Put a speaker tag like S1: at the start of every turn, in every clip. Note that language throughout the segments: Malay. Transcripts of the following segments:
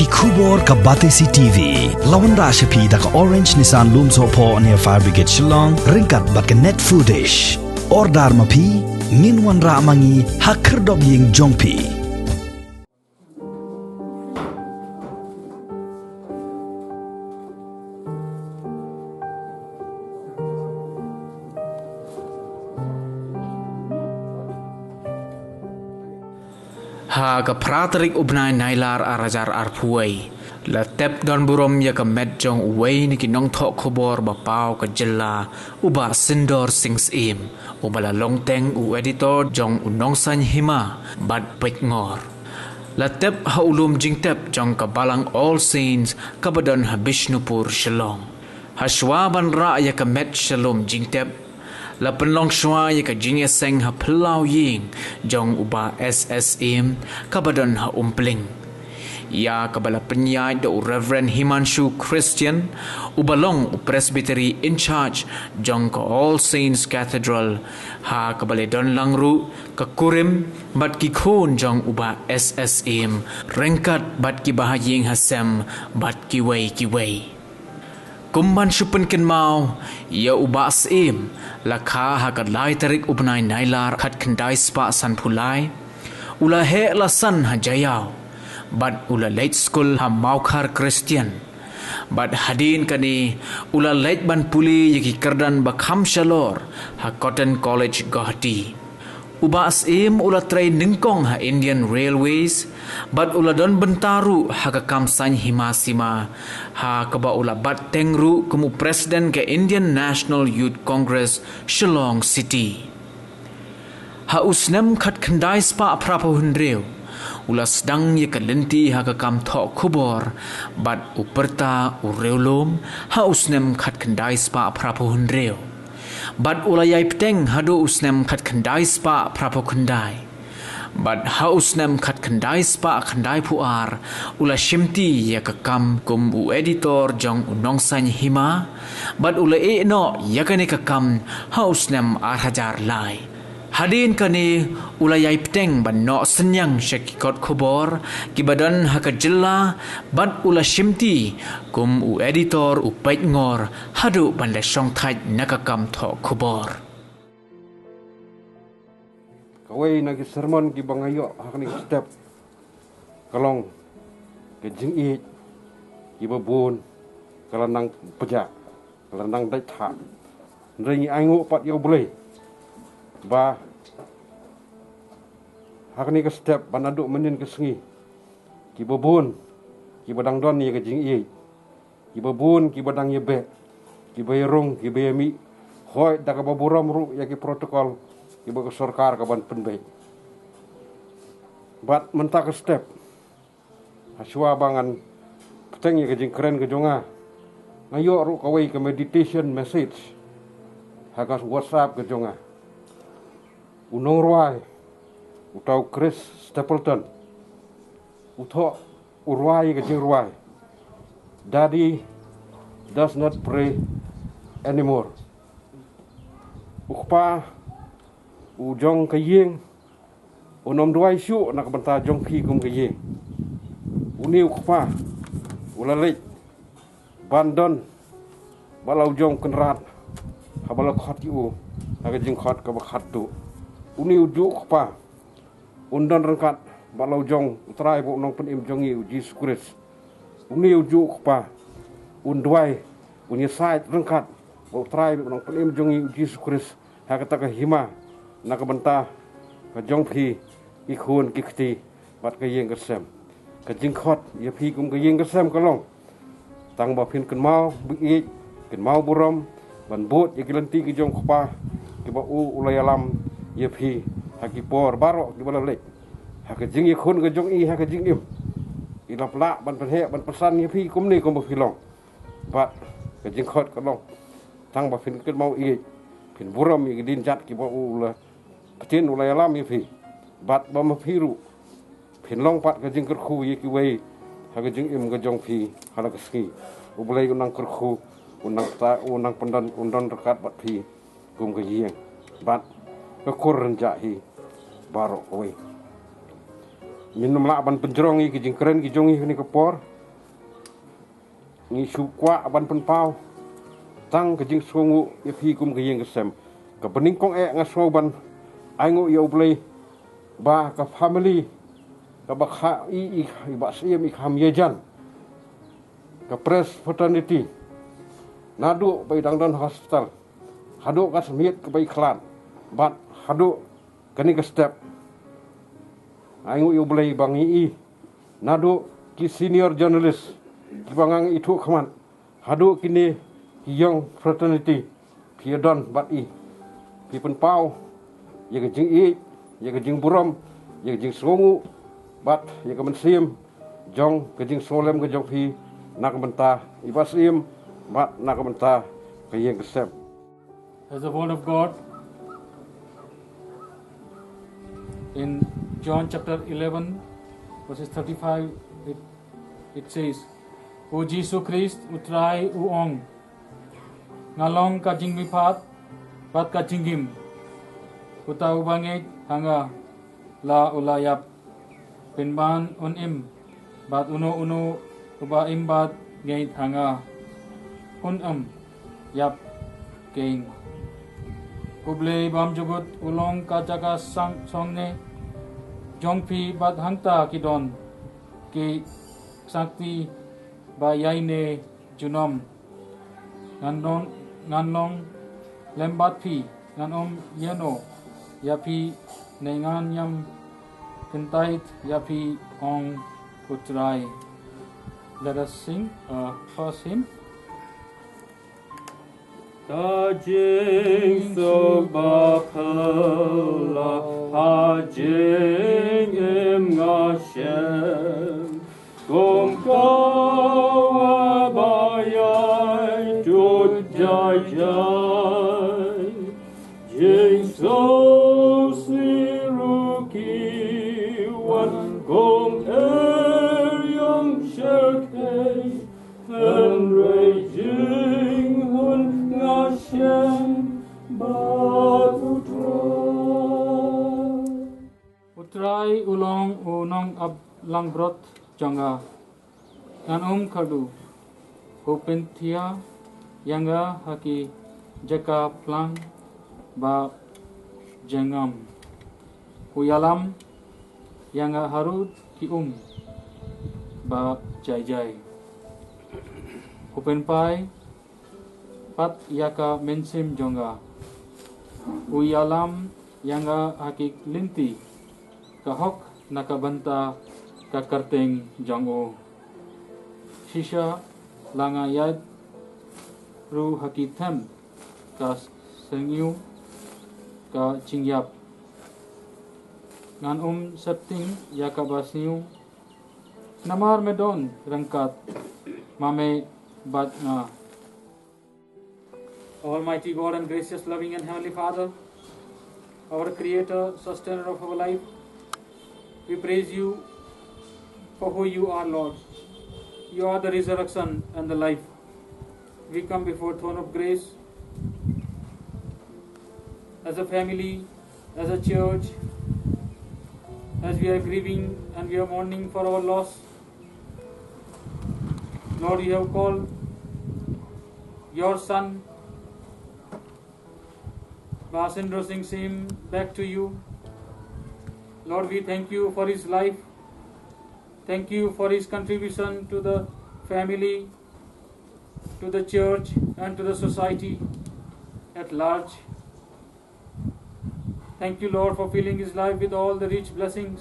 S1: Kubor ka Batesi TV. Lawan Rashapi da ka Orange Nissan Looms Hopo near Fire Brigade Shillong. Ringkat bat ka net footage. Ordar mapi, minwan ra mangi hakerdog ying jongpi.
S2: Ha ka pratrik ubnai nailar arajar arpuai. La tep don burom ya ka med jong uway ni kinong thok khobor bapau ka jella uba sindor sings im. Ubala longteng u editor jong unong san hima bad pek ngor. La tep ha ulum jing tep jong ka balang All Saints kabadon ha Bishnupur Shillong. Ha shwaban ra ya ka med shalom jing tep. La penlong shwa ya ka jing seng ha pelau ying jong uba SSM kabadon ha umpling. Ya kabala penyai do Reverend Himanshu Christian ubalong presbytery in charge jong ka All Saints Cathedral ha kabale don langru ka kurim bat ki khon jong uba SSM rengkat bat ki bahaying hasem bat ki wei kumban shupen ken mau ya uba sim lakha ha ka lai tarik ubnai nailar khat khandai spa san phulai ula he la san ha jayau but ula late school ha maukar Christian but hadin kani ula late ban puli yaki kerdan bakham shalor ha Cotton College Guwahati uba asim ula train ningkong ha Indian Railways but ula don bentaru ha ka kamsan himasima ha kaba ula bat tengru kumu president ke Indian National Youth Congress Shillong City ha usnem khat khandai spa prapo hundreu ula sedang ye kalenti ha ka kam tho khubor bat uperta ureulum ha usnem khat khandai spa prapo hundreu bat ula yai pteng hadu usnem khat khandai spa prapo khandai bat ha usnem khat khandai spa khandai puar ula shimti ya ka kam kum u editor jong unong san hima bat ula e no ya ka ne ka kam ha usnem ar hajar lai hadin kani ulayai pteng ban no senyang syakikot khobor kibadan haka jella bat ula shimti kum u editor u pait ngor hadu banda song thaj nakakam tho khobor
S3: kawai nagi sermon ki bangayo hakni step kalong ke jing ki babun kalanang peja kalanang dai tha ndai aingu pat yo boleh ba hakni ke step banaduk menin ke sengi ki babun ki badang don ye ke jing ki babun ki badang ye be ki bayarung ki bayami hoi daga baburam ru ya ki protokol ki ba sarkar ka ban penbe bat menta ke step haswa bangan peteng ye ke jing keren ke jonga ngayo ru kawai ke meditation message hagas WhatsApp ke jonga unong ruai utau Chris Stapleton utho urwai ke jing ruai daddy does not pray anymore ukpa ujong kayeng unom duai syu nak benta jong ki kum kayeng uni ukpa ulalek bandon balau jong kenrat habala khat yu aga jing khat ka bakhat tu uni ujuk pa undan rengkat balau jong utrai bo nong penim jongi uji skuris uni ujuk pa undwai unya sait rengkat bo utrai bo nong penim jongi uji skuris ha kata ka hima nak benta ka jong phi ikhun kikti bat ka yeng kesem ka jing khot ye phi kum ka yeng kesem kalong tang ba phin kan mau bi kan mau burom ban bot ye kilenti ki jong khpa ki ba u ulay alam ye phi haki por baro ki bala lek haka jing ye khon ka jong haka jing dim ilap la ban pen he ban pesan ye phi kum ni kum ba philong bat ka jing khot ka long tang ba phin kan mau phin burom ye din jat ki ba u la patin ulay alam ye phi bat ba ma phiru phin long pat ka jing kar khu ye ki wei haka jing im ka jong phi hala ka ski u bulai unang kar khu unang pendan undan rekat bat phi kum ka yeng bat ka kurren jahi baro oi minum la ban penjrong ki jing keren ki jongi ni ka por ngi su kwa ban pen pau tang ke jing songu ye phi kum ke yeng sem ka bening kong nga so ban ai ngo yo play ba ka family ka ba kha i ba sim i kham ye jan ka press fraternity nadu bai dang dan hospital hadu ka smiet ke bai klan bat hadu kani ka step ai ngo yo play bang i nadu ki senior journalist ki bangang itu khaman hadu kini ki young fraternity piadon bat i ki pen pau ye ke jing i ye ke jing buram ye ke jing songu bat ye ke mensim jong ke jing solem ke jong phi nak benta ibasim bat nak benta ke yeng kesem.
S4: As the word of God in John chapter 11 verses 35 it says, O Jesus Christ utrai uong ngalong ka jing mipat pat ka jinggim utau bangit hanga la ulayap pinban unim bat uno uba imbat gait hanga yap king kuble bam jugut ulong ka jaga songne jongpi bat hangta kidon ki sakti bayaine junom nganlong lembat pi nganom yeno yapi nengan yam kentait yapi ong utrai. Let us sing first hymn. Tajing soba pala hajing im ngashem gom kawa bayai tut jai jai jing so siruki wan gom young shirkei and raging hun ngashem bat utrai ulong unong ab langbrot janga an khadu opentia yanga haki jaka plang ba jengam uyalam yanga harut ki ba jai jai open pai pat yaka mensim jonga uyalam yanga haki linti kahok nakabanta ka karteng jango shisha langa yad ru haki them ka sengyu ka chingyap ngan septing yaka basniu namar medon rangkat mame batna. Almighty God and gracious, loving and heavenly Father, our Creator, Sustainer of our life, we praise you for who you are, Lord. You are the resurrection and the life. We come before throne of grace as a family, as a church, as we are grieving and we are mourning for our loss. Lord, you have called your son Basendra Singh Sim back to you. Lord, we thank you for his life. Thank you for his contribution to the family, to the church, and to the society at large. Thank you, Lord, for filling his life with all the rich blessings.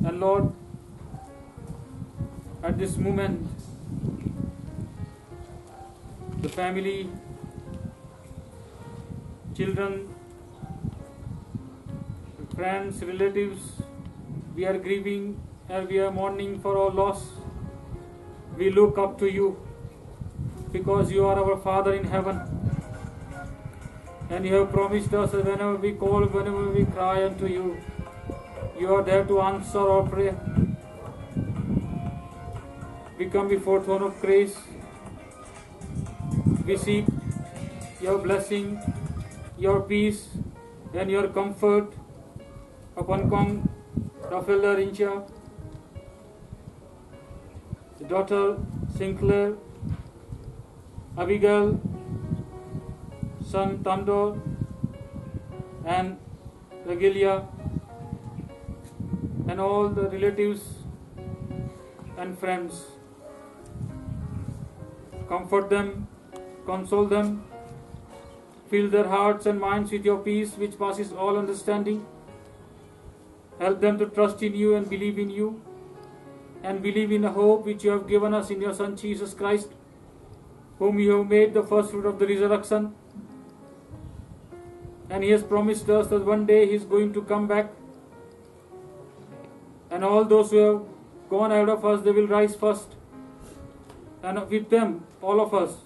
S4: And Lord, at this moment, the family, children, friends, relatives, we are grieving and we are mourning for our loss. We look up to you because you are our Father in heaven. And you have promised us that whenever we call, whenever we cry unto you, you are there to answer our prayer. We come before throne of grace. We seek your blessing, your peace, and your comfort upon Kong Rafael Rincha, daughter Sinclair, Abigail, son Tandor, and Regalia, and all the relatives and friends. Comfort them, console them, fill their hearts and minds with your peace which passes all understanding. Help them to trust in you and believe in you, and believe in the hope which you have given us in your Son Jesus Christ, whom you have made the first fruit of the resurrection. And He has promised us that one day He is going to come back, and all those who have gone ahead of us, they will rise first, and with them, all of us,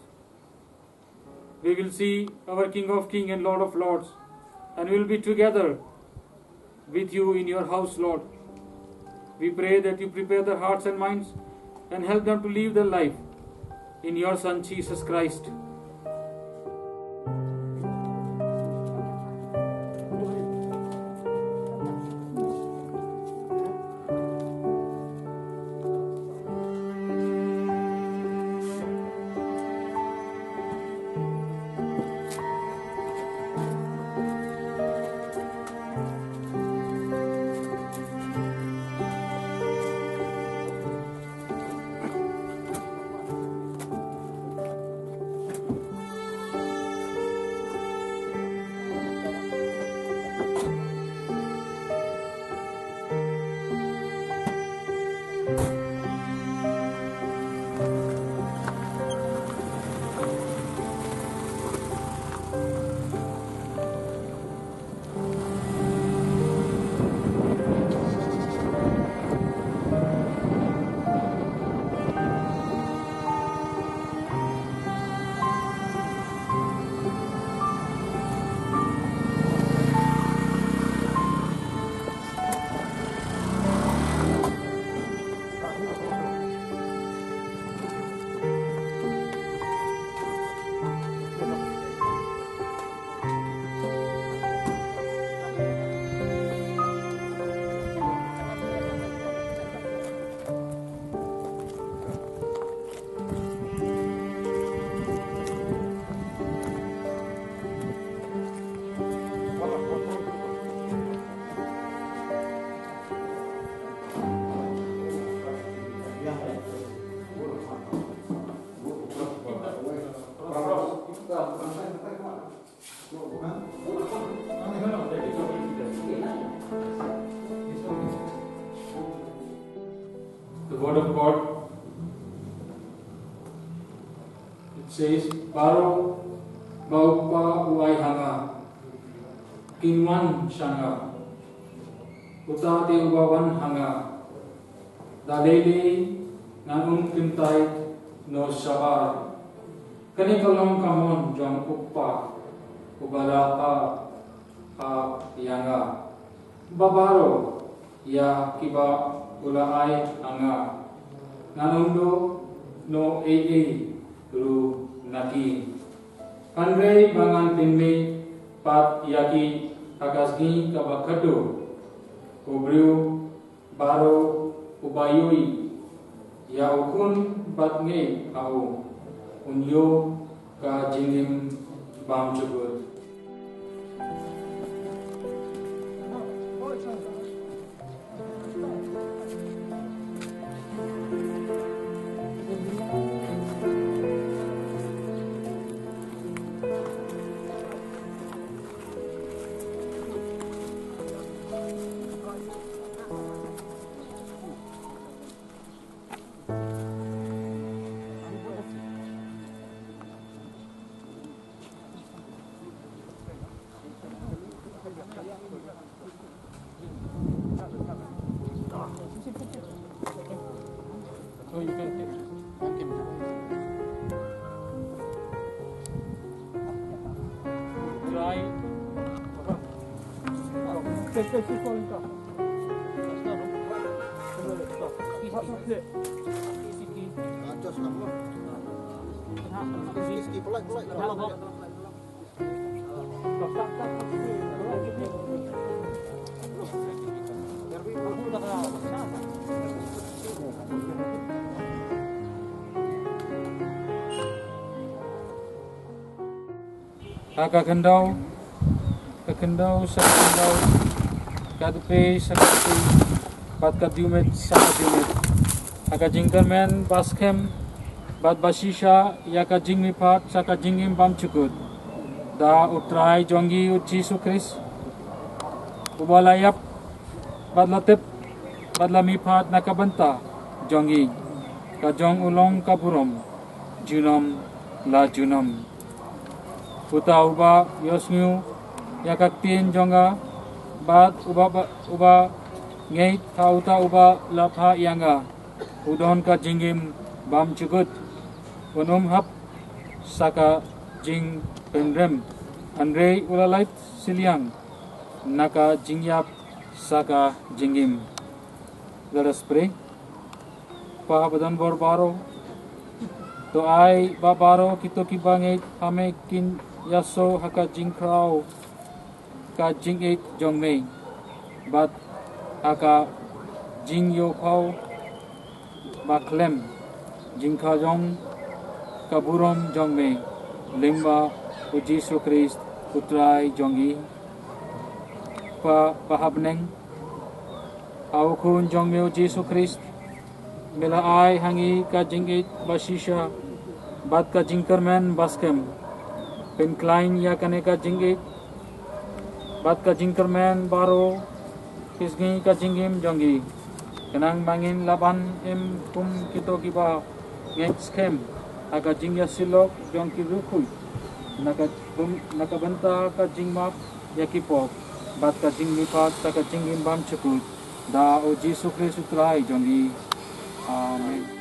S4: we will see our King of Kings and Lord of Lords, and we will be together with you in your house, Lord. We pray that you prepare their hearts and minds and help them to live their life in your Son Jesus Christ. The word of God, it says, Baro Baupa Uai Hanga, Kinwan Shanga, Utate Ubawan Hanga, Dalele Nanun Kintai No Shabar, Kanikalong Kamon Jong Uppa, Ubalaka Ha Yanga, Babaro Ya Kiba Ulaay Anga, Nanundo No Ru Naki, Kanrei Bangan Tinme Pat Yaki Akasgi Kabakado, Ubriu Baro Ubayui, Yaukun Batnge Au, Unyo Ka Jingim Bam Chubut. So you can take it. Try. Take the sheep on top. Haka kendau sa kendau kadupe sa kadupe bat kadumet sa kadumet haka jingkermen baskem bat basisha yaka jingmipat sa ka jingim bam cukut da utrai jongi ut Jesu Christ ubalayap bat latip bat lamipat nakabanta jongi ka jong ulong kaburom junam la junam Uta uba yosnyu yakak tin jonga bat uba ngeit ta uta uba lapha yanga udon ka jingim bam cugut unum hap saka jing pendrem andre ulalait siliang naka jingyap saka jingim. Let us pray. Pahabadan borbaro to ai babaro kito kibangit hame kin yaso haka jingkrao ka jingit jongmei bat haka jingyo pau baklem jingka jong kaburom jongmei limba u Jesu Christ utrai jongi pa pahabneng awkun jongmei u Jesu Christ mila ai hangi ka jingit basisha bat ka jingkermen baskem pen klein ya kaneka jingit bat ka jingkermen baro kisgi ka jingim jongi kenang mangin laban em kum kito kiba ngek skem aga jingya silok jong ki rukui naka banta ka jingmap yakipok bat ka jingmipat ta ka jingim bam cukut da o Jesu Christ utrai jongi. Amen.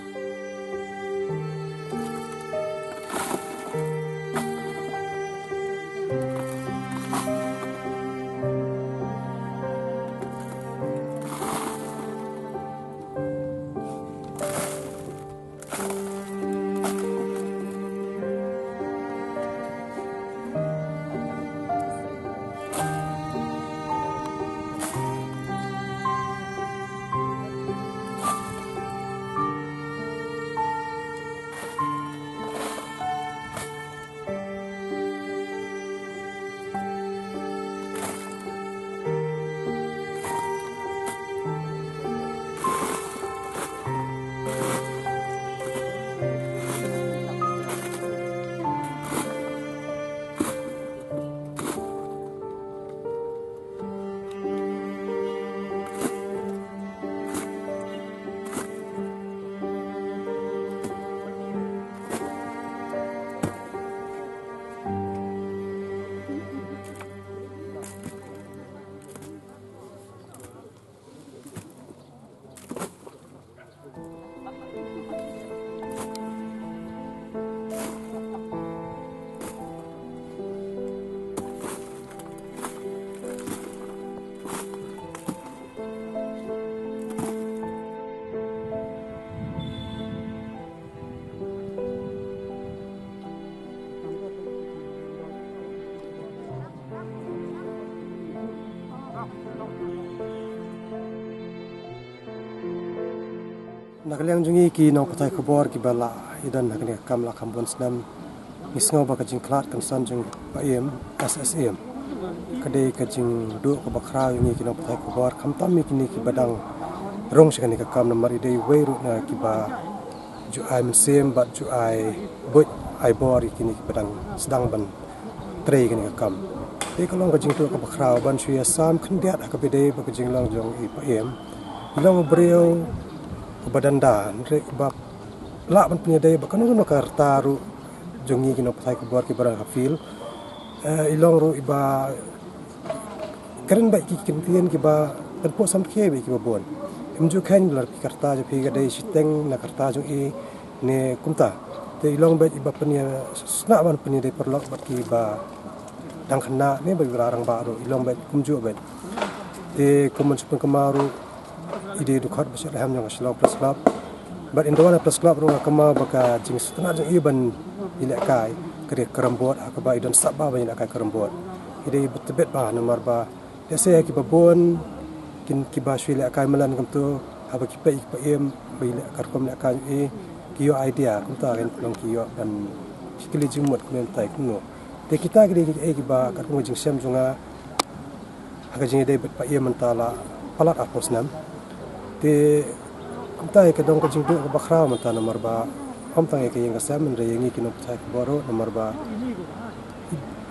S5: Nakaliang jungi ki nong patai kubor ki bala idan nakali kam la kambon senam ngisngau ba kajing klat kan san jung ba em SSM kadai kajing du ko bakra jungi ki nong patai kubor kam tam mi kini ki badang rong sekani ka kam namar idai weiru na ki ba ju ai sem ba ju ai bot ai bor kini ki badang sedang ban trei kini ka kam e kalong kajing tu ko bakra ban suya sam khndiat ka bidai ba kajing long jong i pa em long breu badanda rek bab la ban punya dai bakano no karta ru jongi kino patai ko bor ki barang hafil ilong ru iba keren bai ki kintian ki ba tan po sam khe bai ki ba bon imju khan lar ki karta je phi ga dai siteng na karta jong e ne kumta te ilong bai iba punya sna ban punya dai perlok bat ki ba dang khana ne bai barang ba ru ilong bai kumju bai te kumun supeng kemaru ide dukat besar ham yang aslau plus club but indona plus club ronga kama baka jing setengah jing iban ilek kai kere kerembot akaba idon sabba banyak kai kerembot ide betebet ba nomor ba dese ki babon kin ki ba shwi lek kai melan kam tu aba ki pe em bilek karkom lek kai e kiyo idea kum ta ren long kiyo dan sikili jing mot kum tai kuno te kita gede ba kat ko jing sem junga aga jing de pa ye mentala palat aposnam te kita ke dong ko jing do ba khra mentana marba om tang ke yang sem re yang ki no pthai boro nomor ba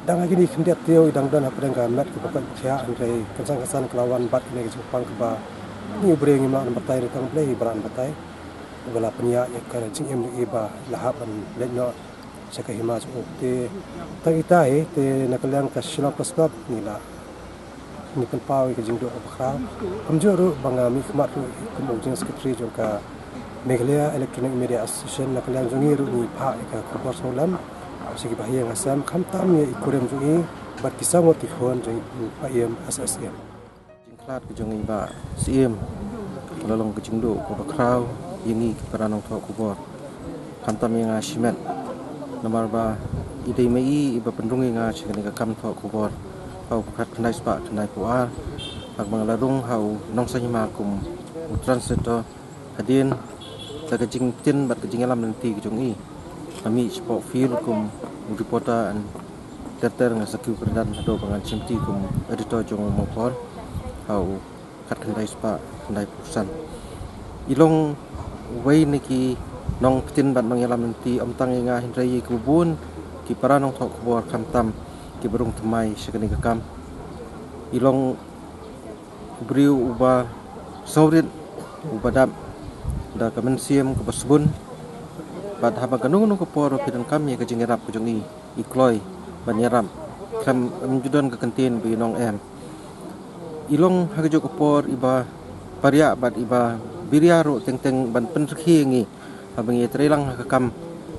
S5: dang lagi ni kendiat teo idang dan apa dengan mat ke pokok cia andre kesan kelawan bat ni ke Jepang ke ba ni breng ni mak batai retang play beran batai bala penya ya kare jing em ni ba lahaban lenno saka himaj te tagita te nakalang ka shila pasbab nila ni pen pau ke jing do bakra amjoro banga mi khmat ru kum jing secretary joka Meghalaya Electronic Media Association nakalang jongi ru ni pha ka khabar solam segi bahaya ngasam kamtam ye ikurem jungi bat kisang oti khon jeng payem SSM
S6: jingklat ke jongi ba SSM lalong ke jingdo ko bakraw yingi karanong tho kubor kamtam yang asimet nomor ba ide mei iba pendungi nga chigani ka kam tho kubor au khat khnai spa khnai puar ak banglarung hau nong sahima kum translator hadin ta ke jing tin bat ke jingalam nanti ke jongi kami sport field kum reporter and terter nga sakyu kerdan do pangan simti kum editor jong mopor hau kat kendai spa kendai pusan ilong wei niki nong tin bat mangilam nanti om tang nga hindrai kubun ki para nong thok bor kamtam ki berung temai sekani kakam ilong briu uba saurit ubadap da kamen siam ke basbun bat haba kanung nung kopor pidan kami ke jingerap ke jongi ikloi banyaram kam amjudon ke kentin bi nong em ilong hagajo kopor iba paria bat iba biriaro teng ban penrkhi ngi abang ye trelang hakam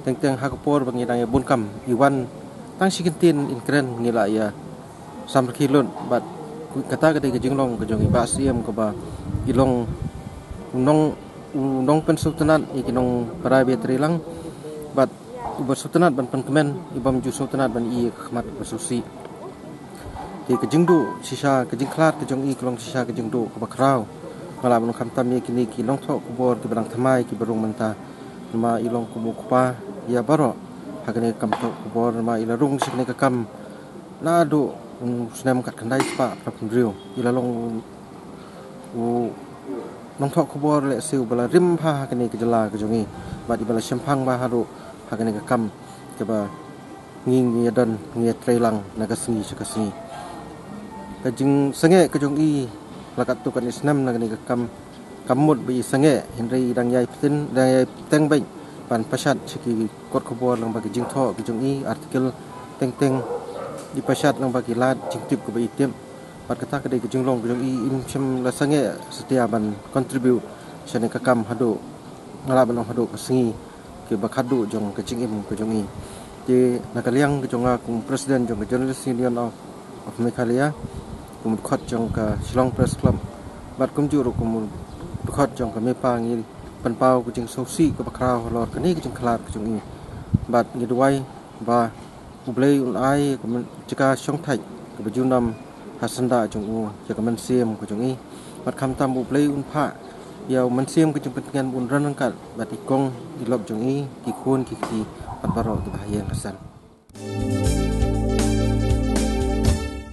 S6: teng hakopor bangi dang bun kam iwan tang sikentin inkren ngila ya samrkhilun bat kata ke jinglong ke jongi ba siem ko ba ilong nong pensultanat ikinong private rilang bat bersultanat ban penkemen ibam ju sultanat ban i khmat bersusi ti kejingdu sisa kejingklat kejong i klong sisa kejingdu ke bakrau malam kam tam ye kini ki long thok kubor ki barang thamai ki barung menta ma ilong kumu kupa ya baro hagane kam thok kubor ma ilarung sikne ka kam na do snem kat kandai spa prapundriu ilalong nong thok kubor le siu bala rim pha kani ke jala ke jongi bat ibala sempang ba haru hakani ke kam ke ba nging ye dan nge trailang nagasni sakasni ke jing sange ke jongi lakat tu kan isnam nagani ke kam kamut bi sange hindai dang yai pitin dang yai teng bai pan pasat siki kot kubor lang bagi jing thok ke jongi artikel teng di pasat lang bagi lat jing tip ke bai tim bat kata kedai ke jinglong ke i imchem la sange setia ban contribute sane ka kam hado ngala ban hado ke singi ke bakhadu jong ke jingim ke jongi ti nakaliang ke jonga kum president jong ke journalist union of Meghalaya kum khot jong ka Shillong Press Club bat kum juru kum khot jong ka mepa ngi pan pau ke jing sosi ke bakrau lor ke ni ke jing khalat ke jongi bat ngi duai ba ublei unai kum jika syong thai ke bajunam hasanda jong u jaka mansiem ko jong i bat kham tam bu play un pha yaw mansiem ko jong pengen bun ran kat bat ikong ilop jong i ki khun ki bat baro ki bahaya kasan